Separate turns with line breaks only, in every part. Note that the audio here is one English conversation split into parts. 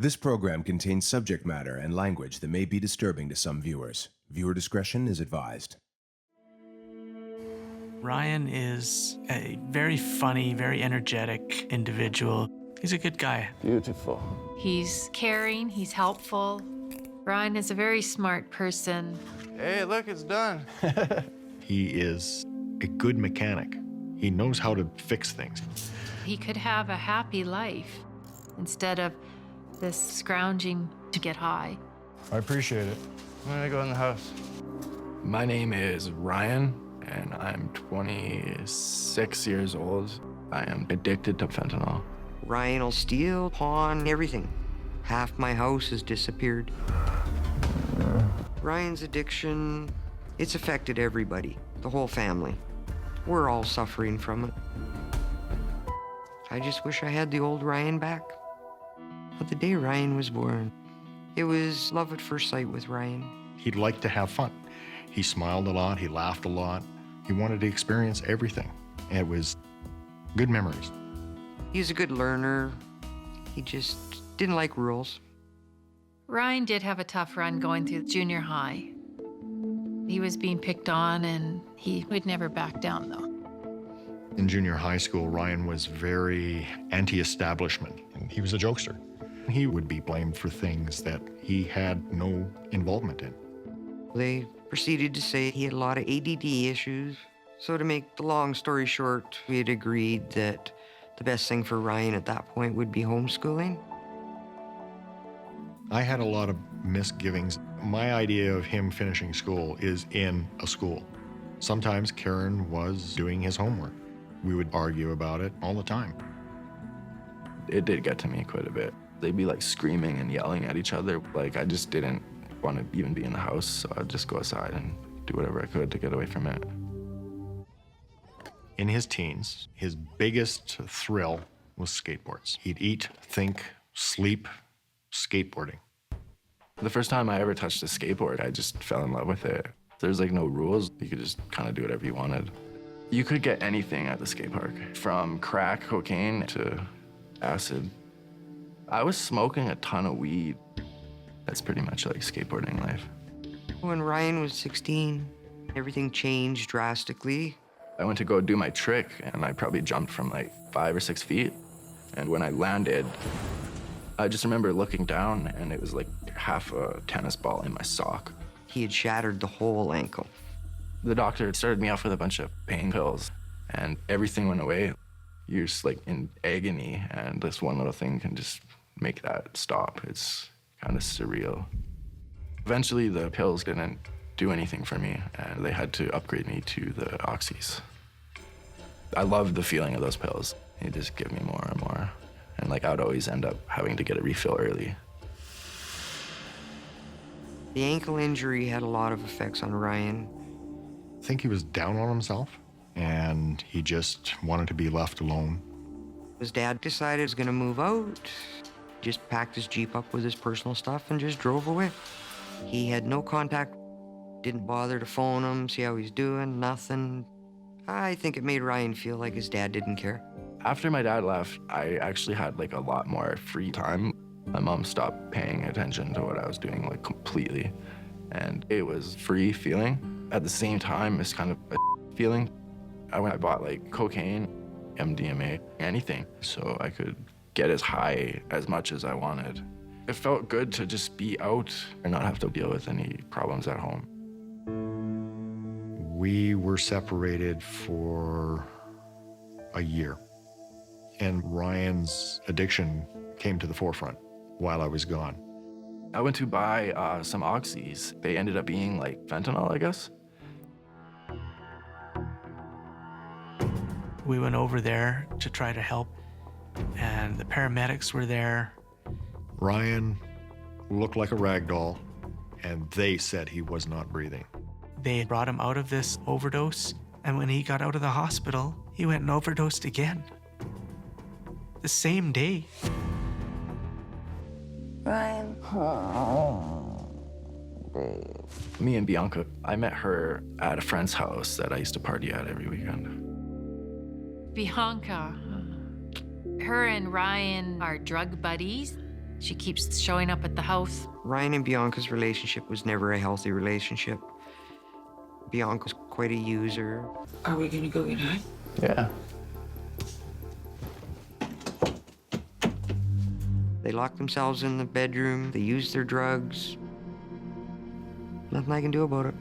This program contains subject matter and language that may be disturbing to some viewers. Viewer discretion is advised.
Ryan is a very funny, very energetic individual. He's a good guy.
Beautiful.
He's caring, he's helpful. Ryan is a very smart person.
Hey, look, it's done.
He is a good mechanic. He knows how to fix things.
He could have a happy life instead of this scrounging to get high.
I appreciate it.
I'm gonna go in the house.
My name is Ryan, and I'm 26 years old. I am addicted to fentanyl.
Ryan will steal, pawn, everything. Half my house has disappeared. Ryan's addiction, it's affected everybody, the whole family. We're all suffering from it. I just wish I had the old Ryan back. But the day Ryan was born, it was love at first sight with Ryan.
He liked to have fun. He smiled a lot, he laughed a lot. He wanted to experience everything. It was good memories.
He's a good learner. He just didn't like rules.
Ryan did have a tough run going through junior high. He was being picked on, and he would never back down, though.
In junior high school, Ryan was very anti-establishment, and he was a jokester. He would be blamed for things that he had no involvement in.
They proceeded to say he had a lot of ADD issues. So to make the long story short, we had agreed that the best thing for Ryan at that point would be homeschooling.
I had a lot of misgivings. My idea of him finishing school is in a school. Sometimes Karen was doing his homework. We would argue about it all the time.
It did get to me quite a bit. They'd be like screaming and yelling at each other. Like I just didn't want to even be in the house, so I'd just go outside and do whatever I could to get away from it.
In his teens, his biggest thrill was skateboards. He'd eat, think, sleep, skateboarding.
The first time I ever touched a skateboard, I just fell in love with it. There's like no rules. You could just kind of do whatever you wanted. You could get anything at the skate park, from crack cocaine to acid. I was smoking a ton of weed. That's pretty much like skateboarding life.
When Ryan was 16, everything changed drastically.
I went to go do my trick, and I probably jumped from like 5 or 6 feet. And when I landed, I just remember looking down, and it was like half a tennis ball in my sock.
He had shattered the whole ankle.
The doctor started me off with a bunch of pain pills, and everything went away. You're just like in agony, and this one little thing can just make that stop. It's kind of surreal. Eventually, the pills didn't do anything for me, and they had to upgrade me to the oxys. I loved the feeling of those pills. They just give me more and more. And like I'd always end up having to get a refill early.
The ankle injury had a lot of effects on Ryan.
I think he was down on himself, and he just wanted to be left alone.
His dad decided he was gonna move out, just packed his Jeep up with his personal stuff and just drove away. He had no contact, didn't bother to phone him, see how he's doing, nothing. I think it made Ryan feel like his dad didn't care.
After my dad left, I actually had like a lot more free time. My mom stopped paying attention to what I was doing like completely. And it was free feeling. At the same time, it's kind of a feeling. I bought like cocaine, MDMA, anything, so I could get as high as much as I wanted. It felt good to just be out and not have to deal with any problems at home.
We were separated for a year, and Ryan's addiction came to the forefront while I was gone.
I went to buy some oxys. They ended up being like fentanyl, I guess.
We went over there to try to help, and the paramedics were there.
Ryan looked like a rag doll, and they said he was not breathing.
They brought him out of this overdose, and when he got out of the hospital, he went and overdosed again. The same day.
Ryan.
Me and Bianca, I met her at a friend's house that I used to party at every weekend.
Bianca, her and Ryan are drug buddies. She keeps showing up at the house.
Ryan and Bianca's relationship was never a healthy relationship. Bianca's quite a user.
Are we gonna go get high?
Yeah.
They lock themselves in the bedroom, they use their drugs. Nothing I can do about it.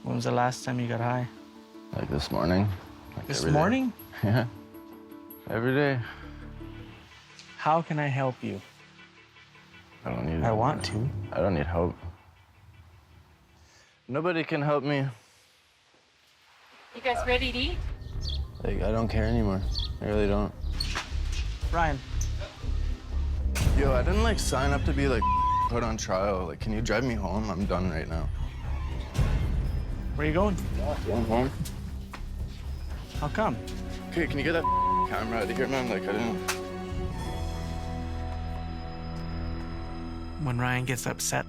When was the last time you got high?
Like this morning. Like
This
every day.
morning?
Yeah. Every day.
How can I help you?
I don't need
I want to.
I don't need help. Nobody can help me.
You guys ready to eat?
Like, I don't care anymore. I really don't.
Ryan,
Yo, I didn't like sign up to be like put on trial. Like, can you drive me home? I'm done right now.
where are you going?
Going home?
How come?
Okay, can you get that camera out of here, man? Like, I didn't.
When Ryan gets upset,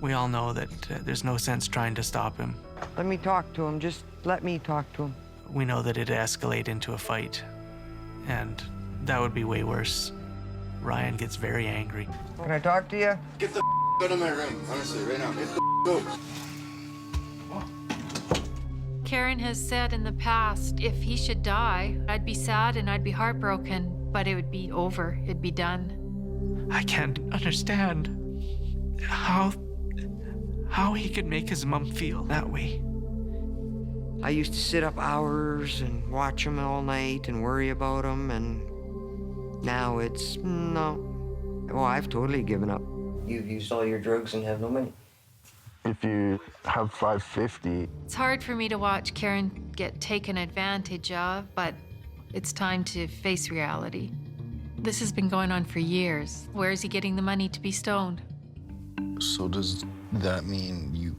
we all know that there's no sense trying to stop him.
Let me talk to him, just let me talk to him.
We know that it'd escalate into a fight, and that would be way worse. Ryan gets very angry.
Can I talk to you?
Get the out of my room, honestly, right now. Get the out.
Karen has said in the past, if he should die, I'd be sad and I'd be heartbroken, but it would be over. It'd be done.
I can't understand how he could make his mom feel that way.
I used to sit up hours and watch him all night and worry about him, and now it's no. Oh, I've totally given up. You've used all your drugs and have no money.
If you have 550,
It's hard for me to watch Karen get taken advantage of, but it's time to face reality. This has been going on for years. Where is he getting the money to be stoned?
so does that mean you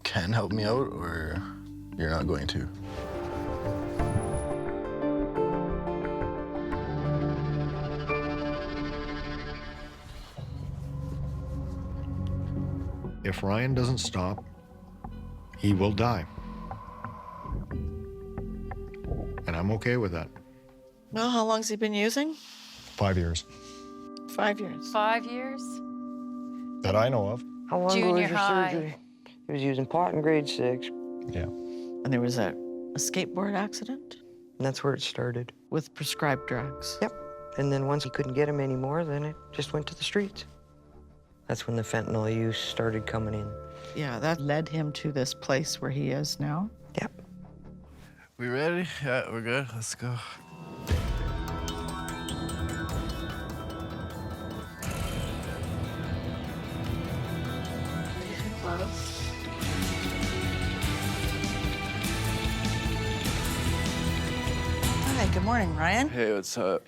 can help me out, or you're not going to?
If Ryan doesn't stop, he will die. And I'm okay with that.
Well, how long's he been using?
5 years.
5 years.
5 years?
That I know of.
How long ago
Junior
was your
high.
surgery? He was using pot in grade 6,
Yeah.
And there was a skateboard accident
and that's where it started.
with prescribed drugs.
Yep. And then once he couldn't get him anymore, then it just went to the streets. That's when the fentanyl use started coming in.
Yeah, that led him to this place where he is now.
Yep.
We ready? Yeah, we're good. Let's go.
Hi, good morning, Ryan.
Hey, what's up?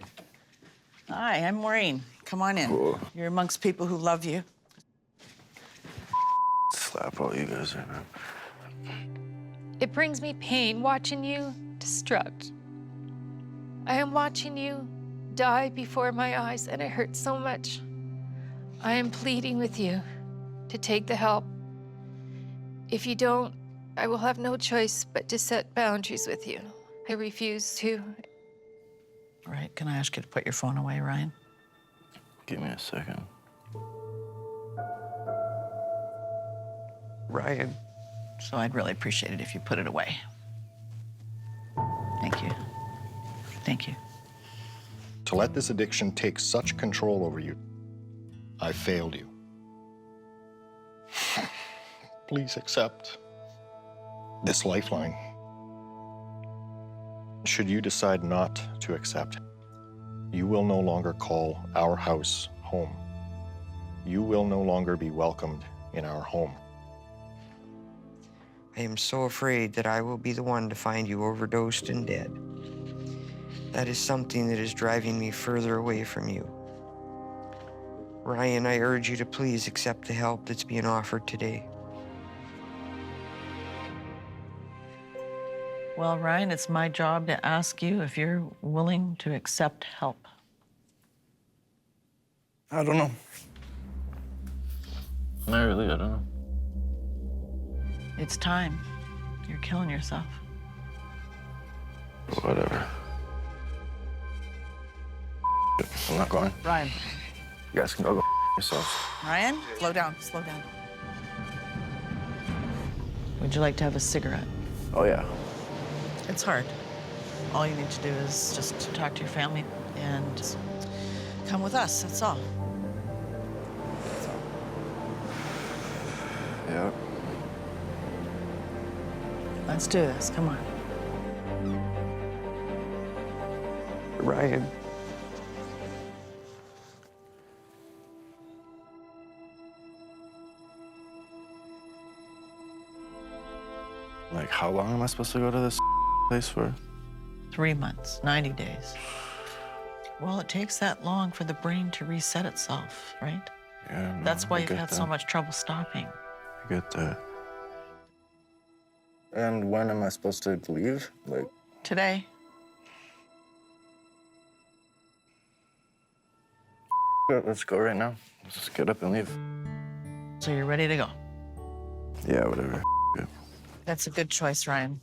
Hi, I'm Maureen. Come on in.
Cool.
You're amongst people who love you.
Slap all you guys right now.
It brings me pain watching you destruct. I am watching you die before my eyes, and it hurts so much. I am pleading with you to take the help. If you don't, I will have no choice but to set boundaries with you. I refuse to.
All right, can I ask you to put your phone away, Ryan?
Give me a second.
Ryan.
So I'd really appreciate it if you put it away. Thank you. Thank you.
To let this addiction take such control over you, I failed you. Please accept this lifeline. Should you decide not to accept, you will no longer call our house home. You will no longer be welcomed in our home.
I am so afraid that I will be the one to find you overdosed and dead. That is something that is driving me further away from you. Ryan, I urge you to please accept the help that's being offered today.
Well, Ryan, it's my job to ask you if you're willing to accept help.
I don't know. Not really, I don't know.
It's time. You're killing yourself.
Whatever. I'm not going.
Ryan.
You guys can go yourselves.
Ryan, slow down, slow down. Would you like to have a cigarette?
Oh, yeah.
It's hard. All you need to do is just talk to your family and come with us, that's all.
Yeah.
Let's do this, come on.
Ryan.
Like, how long am I supposed to go to this place for?
3 months, 90 days. Well, it takes that long for the brain to reset itself, right?
Yeah, no,
That's why
I
you've
get
had
that.
so much trouble stopping.
I get that. And when am I supposed to leave? Like,
Today,
let's go right now. Let's just get up and leave.
so you're ready to go.
Yeah, whatever.
That's a good choice, Ryan.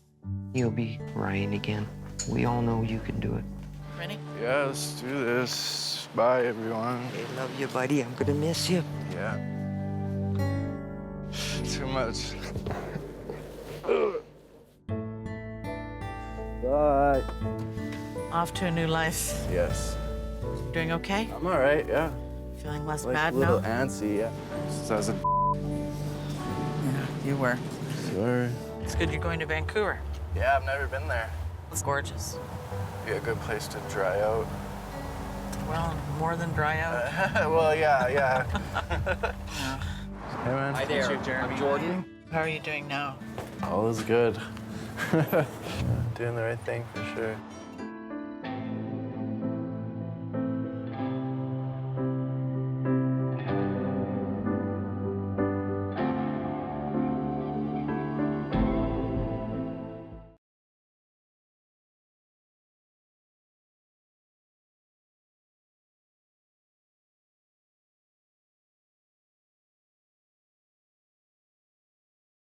You'll be Ryan again. We all know you can do it.
Ready?
Yeah, let's do this. Bye, everyone.
I love you, buddy. I'm gonna miss you.
Yeah. Too much. Bye.
Off to a new life.
Yes.
Doing okay?
I'm all right, yeah.
Feeling less
Like
bad
a little
now?
antsy, yeah. Just as a
Yeah, you were.
Sorry.
It's good you're going to Vancouver.
Yeah, I've never been there.
It's gorgeous.
Be a good place to dry out.
Well, more than dry out.
Well, yeah.
Yeah.
Hey, man.
Hi there, I'm Jordan.
How are you doing now?
All is good. Doing the right thing for sure.